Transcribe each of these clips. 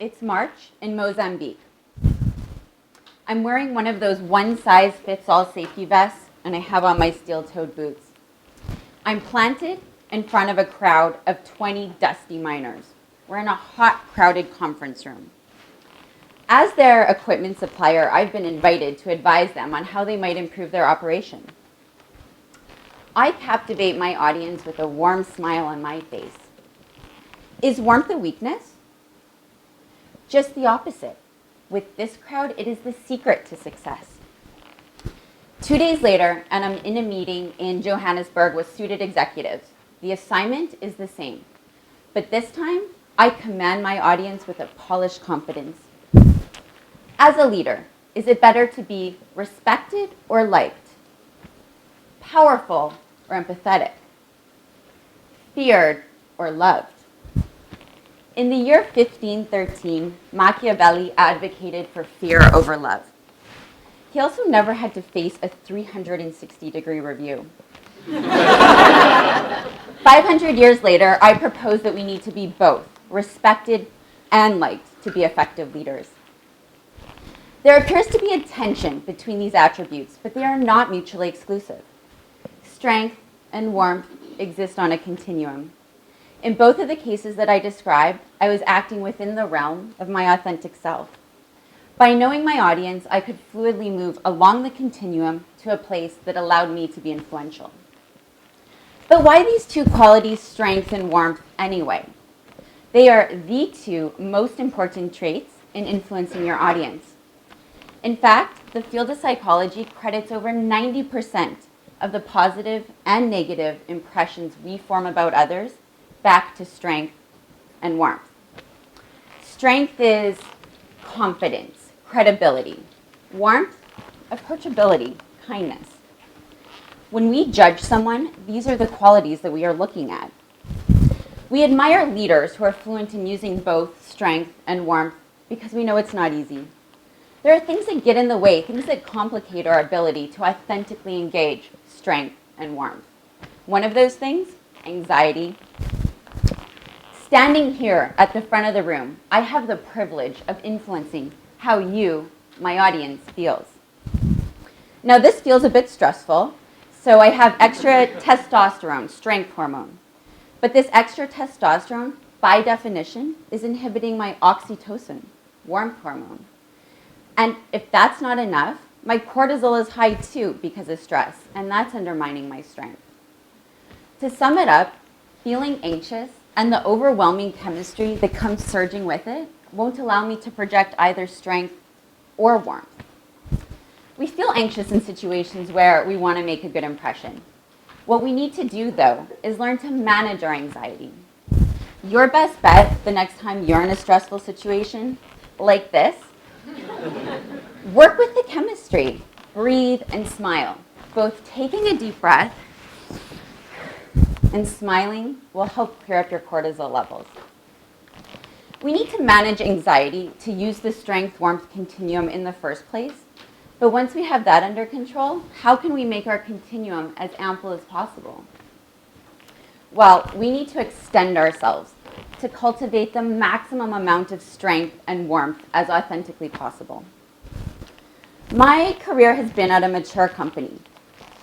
It's March in Mozambique. I'm wearing one of those one-size-fits-all safety vests, and I have on my steel-toed boots. I'm planted in front of a crowd of 20 dusty miners. We're in a hot, crowded conference room. As their equipment supplier, I've been invited to advise them on how they might improve their operation. I captivate my audience with a warm smile on my face. Is warmth a weakness? Just the opposite. With this crowd, it is the secret to success. 2 days later, and I'm in a meeting in Johannesburg with suited executives. The assignment is the same, but this time, I command my audience with a polished confidence. As a leader, is it better to be respected or liked? Powerful or empathetic? Feared or loved? In the year 1513, Machiavelli advocated for fear over love. He also never had to face a 360-degree review. 500 years later, I propose that we need to be both respected and liked to be effective leaders. There appears to be a tension between these attributes, but they are not mutually exclusive. Strength and warmth exist on a continuum. In both of the cases that I described, I was acting within the realm of my authentic self. By knowing my audience, I could fluidly move along the continuum to a place that allowed me to be influential. But why these two qualities, strength and warmth, anyway? They are the two most important traits in influencing your audience. In fact, the field of psychology credits over 90% of the positive and negative impressions we form about others back to strength and warmth. Strength is confidence, credibility. Warmth, approachability, kindness. When we judge someone, these are the qualities that we are looking at. We admire leaders who are fluent in using both strength and warmth because we know it's not easy. There are things that get in the way, things that complicate our ability to authentically engage strength and warmth. One of those things, anxiety. Standing here at the front of the room, I have the privilege of influencing how you, my audience, feels. Now this feels a bit stressful, so I have extra testosterone, strength hormone. But this extra testosterone, by definition, is inhibiting my oxytocin, warmth hormone. And if that's not enough, my cortisol is high too because of stress, and that's undermining my strength. To sum it up, feeling anxious and the overwhelming chemistry that comes surging with it won't allow me to project either strength or warmth. We feel anxious in situations where we want to make a good impression. What we need to do, though, is learn to manage our anxiety. Your best bet the next time you're in a stressful situation like this, work with the chemistry. Breathe and smile. Both taking a deep breath and smiling will help clear up your cortisol levels. We need to manage anxiety to use the strength-warmth continuum in the first place. But once we have that under control, how can we make our continuum as ample as possible? Well, we need to extend ourselves to cultivate the maximum amount of strength and warmth as authentically possible. My career has been at a mature company.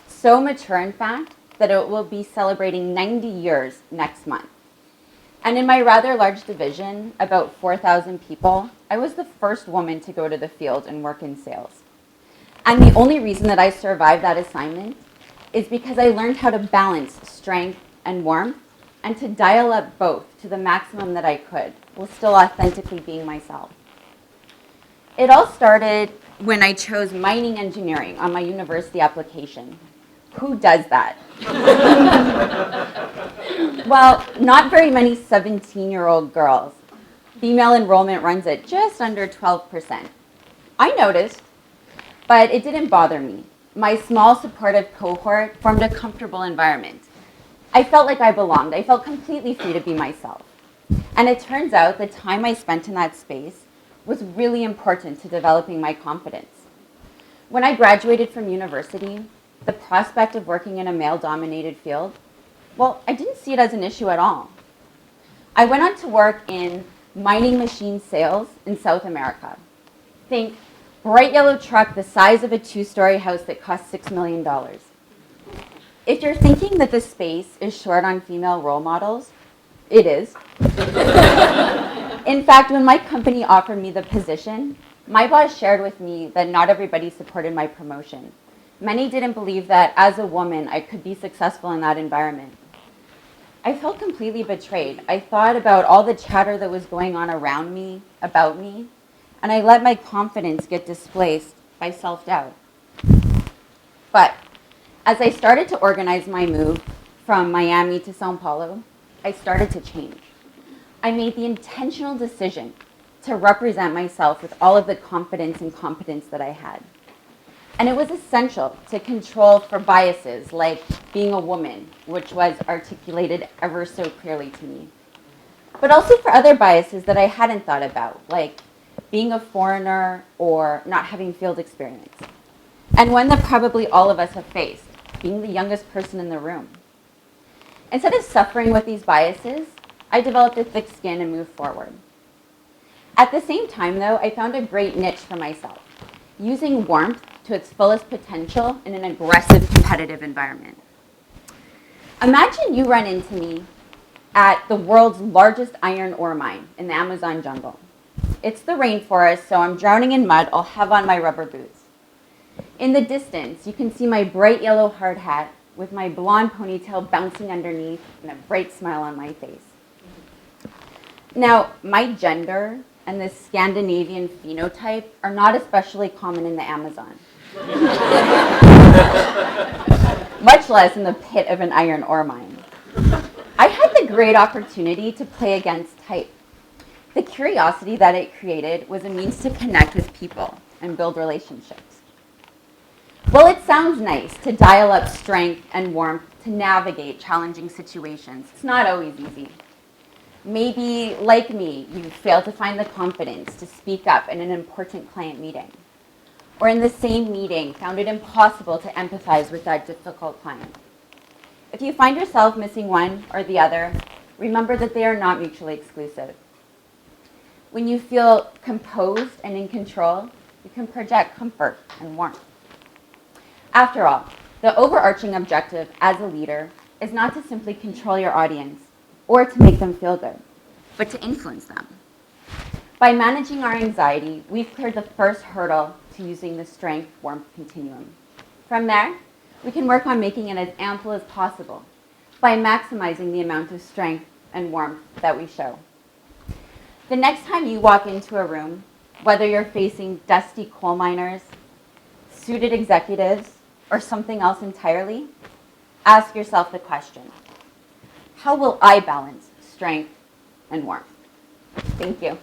So mature, in fact, that it will be celebrating 90 years next month. And in my rather large division, about 4,000 people, I was the first woman to go to the field and work in sales. And the only reason that I survived that assignment is because I learned how to balance strength and warmth and to dial up both to the maximum that I could while still authentically being myself. It all started when I chose mining engineering on my university application. Who does that? Well, not very many 17-year-old girls. Female enrollment runs at just under 12%. I noticed, but it didn't bother me. My small supportive cohort formed a comfortable environment. I felt like I belonged. I felt completely free to be myself. And it turns out the time I spent in that space was really important to developing my confidence. When I graduated from university, the prospect of working in a male-dominated field, well, I didn't see it as an issue at all. I went on to work in mining machine sales in South America. Think bright yellow truck the size of a 2-story house that costs $6 million. If you're thinking that the space is short on female role models, it is. In fact, when my company offered me the position, my boss shared with me that not everybody supported my promotion. Many didn't believe that as a woman, I could be successful in that environment. I felt completely betrayed. I thought about all the chatter that was going on around me, about me, and I let my confidence get displaced by self-doubt. But as I started to organize my move from Miami to Sao Paulo, I started to change. I made the intentional decision to represent myself with all of the confidence and competence that I had. And it was essential to control for biases like being a woman, which was articulated ever so clearly to me. But also for other biases that I hadn't thought about, like being a foreigner or not having field experience. And one that probably all of us have faced, being the youngest person in the room. Instead of suffering with these biases, I developed a thick skin and moved forward. At the same time, though, I found a great niche for myself, using warmth to its fullest potential in an aggressive, competitive environment. Imagine you run into me at the world's largest iron ore mine in the Amazon jungle. It's the rainforest, so I'm drowning in mud. I'll have on my rubber boots. In the distance, you can see my bright yellow hard hat with my blonde ponytail bouncing underneath and a bright smile on my face. Now, my gender and this Scandinavian phenotype are not especially common in the Amazon, much less in the pit of an iron ore mine. I had the great opportunity to play against type. The curiosity that it created was a means to connect with people and build relationships. Well, it sounds nice to dial up strength and warmth to navigate challenging situations. It's not always easy. Maybe, like me, you failed to find the confidence to speak up in an important client meeting. Or in the same meeting, found it impossible to empathize with that difficult client. If you find yourself missing one or the other, remember that they are not mutually exclusive. When you feel composed and in control, you can project comfort and warmth. After all, the overarching objective as a leader is not to simply control your audience or to make them feel good, but to influence them. By managing our anxiety, we've cleared the first hurdle to using the strength-warmth continuum. From there, we can work on making it as ample as possible by maximizing the amount of strength and warmth that we show. The next time you walk into a room, whether you're facing dusty coal miners, suited executives, or something else entirely, ask yourself the question, how will I balance strength and warmth? Thank you.